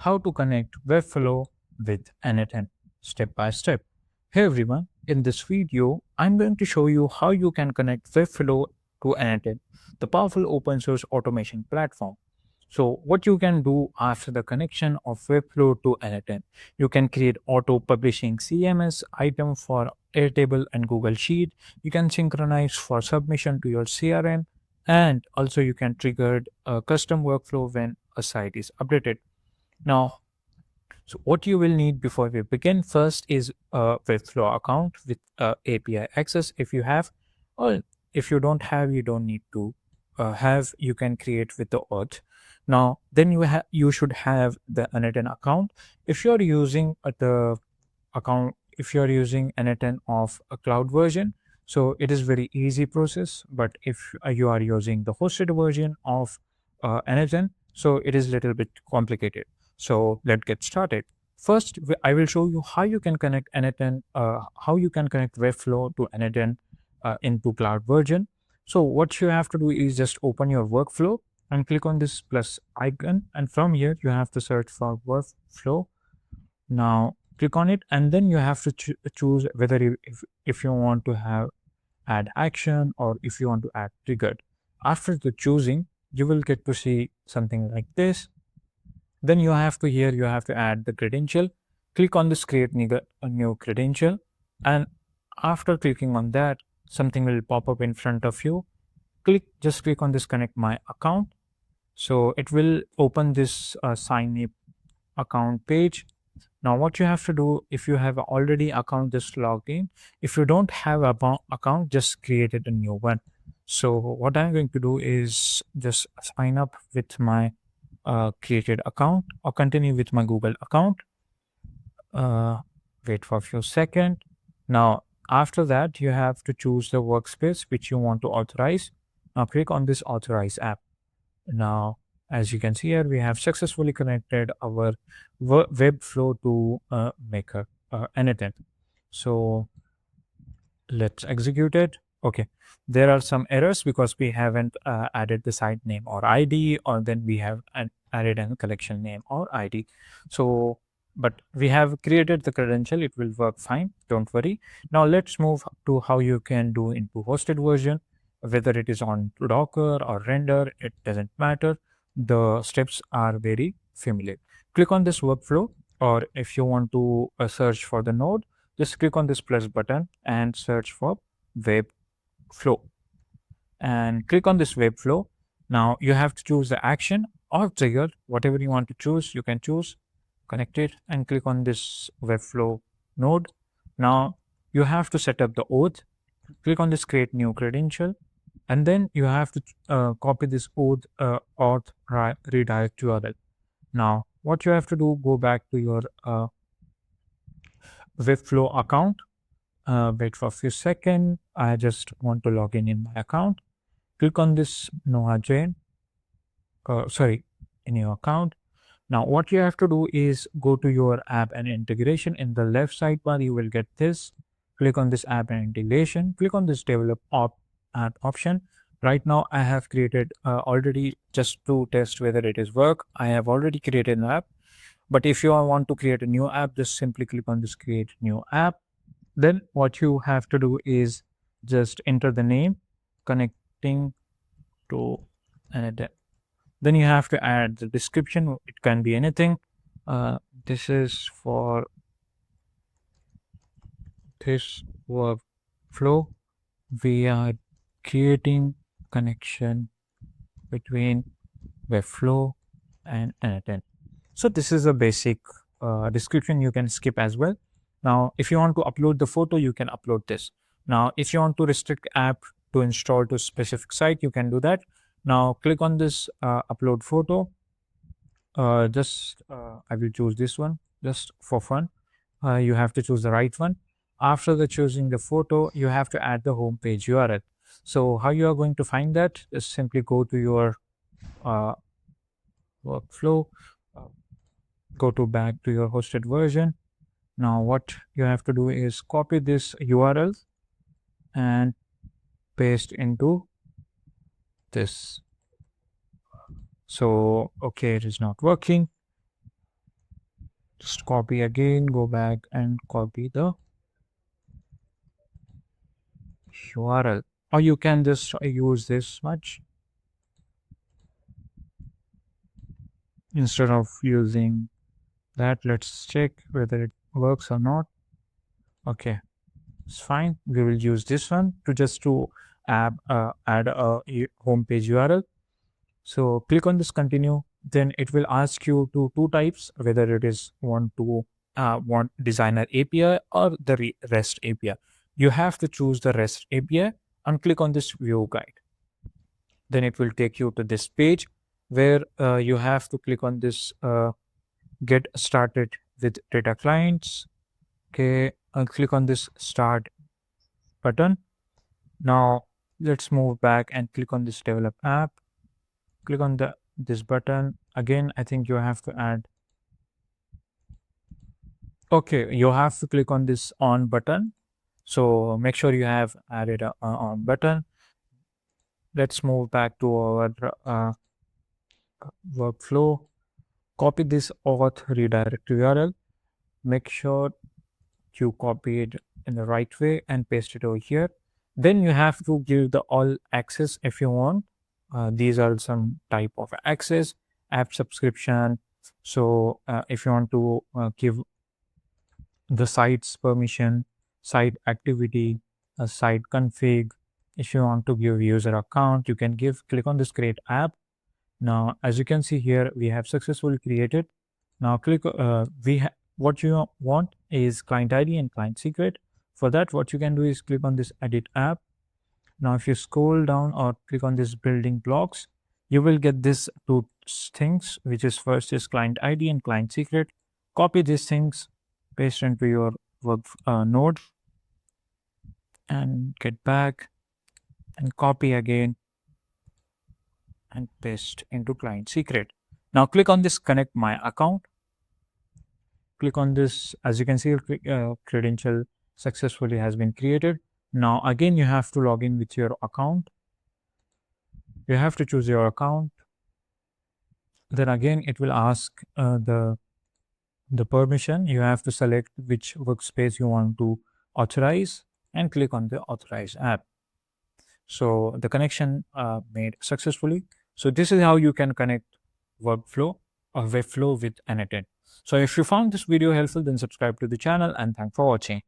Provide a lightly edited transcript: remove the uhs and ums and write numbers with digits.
how to connect Webflow with n8n step by step. Hey everyone, in this video, I'm going to show you how you can connect Webflow to n8n, the powerful open source automation platform. So what you can do after the connection of Webflow to n8n, you can create auto publishing CMS item for Airtable and Google Sheet. You can synchronize for submission to your CRM, and also you can trigger a custom workflow when a site is updated. Now, so what you will need before we begin first is a Webflow account with API access if you have, or if you don't have, you don't need to have. You can create with the auth. Now, then you should have the n8n account. If you're using the account, if you're using n8n of a cloud version, so it is very easy process. But if you are using the hosted version of n8n, so it is little bit complicated. So let's get started. First, I will show you how you can connect n8n, how you can connect Webflow to n8n into cloud version. So what you have to do is just open your workflow and click on this plus icon, and from here you have to search for workflow. Now click on it, and then you have to choose whether if you want to have add action or if you want to add triggered. After the choosing, you will get to see something like this. Then you have to add the credential. Click on this create a new credential, and after clicking on that, something will pop up in front of you. Just click on this connect my account. So it will open this sign up account page. Now what you have to do, if you have already account, just logged in. If you don't have a account, just created a new one. So what I'm going to do is just sign up with my created account or continue with my Google account. Wait for a few seconds. Now after that, you have to choose the workspace which you want to authorize. Now click on this authorize app. Now, as you can see here, we have successfully connected our Webflow to Maker n8n. So let's execute it. Okay, there are some errors because we haven't added the site name or ID, or then we have added a collection name or ID. So, but we have created the credential. It will work fine. Don't worry. Now let's move to how you can do into hosted version. Whether it is on Docker or render, it doesn't matter. The steps are very familiar. Click on this workflow, or if you want to search for the node, just click on this plus button and search for Webflow. And click on this Webflow. Now you have to choose the action or trigger, whatever you want to choose, you can choose. Connect it and click on this Webflow node. Now you have to set up the auth. Click on this create new credential, and then you have to copy this auth redirect URL. Now what you have to do, go back to your Webflow account. Wait for a few seconds. I just want to log in my account. Click on this Noah Jane. In your account. Now what you have to do is go to your app and integration. In the left sidebar, you will get this. Click on this app and integration. Click on this develop app option. Right now I have created already, just to test whether it is work, I have already created an app. But if you want to create a new app, just simply click on this create new app. Then what you have to do is just enter the name, connecting to and then you have to add the description. It can be anything. This is for this workflow. We are creating connection between Webflow and n8n. So this is a basic description. You can skip as well. Now, if you want to upload the photo, you can upload this. Now, if you want to restrict app to install to specific site, you can do that. Now, click on this upload photo. I will choose this one just for fun. You have to choose the right one. After the choosing the photo, you have to add the home page URL. So how you are going to find that? Just simply go to your workflow, uh, go to back to your hosted version. Now what you have to do is copy this URL and paste into this. So okay, it is not working. Just copy again, go back and copy the URL. Or you can just use this much instead of using that. Let's check whether it works or not. Okay, it's fine. We will use this one to just to add a home page URL. So click on this continue. Then it will ask you to two types, whether it is want designer API or the REST API. You have to choose the REST API and click on this view guide. Then it will take you to this page where you have to click on this get started with data clients. Okay, I'll click on this start button. Now let's move back and click on this develop app. Click on this button again. I think you have to add. Okay, you have to click on this on button. So make sure you have added a on button. Let's move back to our workflow. Copy this auth redirect URL. Make sure you copy it in the right way and paste it over here. Then you have to give the all access if you want. These are some type of access, app subscription. So if you want to give the site's permission, site activity, a site config. If you want to give user account, you can click on this create app. Now, as you can see here, we have successfully created. Now click, what you want is client ID and client secret. For that, what you can do is click on this edit app. Now, if you scroll down or click on this building blocks, you will get this two things, which is first is client ID and client secret. Copy these things, paste into your work node and get back and copy again and paste into client secret. Now click on this connect my account. Click on this. As you can see, credential successfully has been created. Now again, you have to log in with your account. You have to choose your account. Then again, it will ask the permission. You have to select which workspace you want to authorize and click on the authorize app. So the connection made successfully. So this is how you can connect workflow or Webflow with n8n. So if you found this video helpful, then subscribe to the channel and thanks for watching.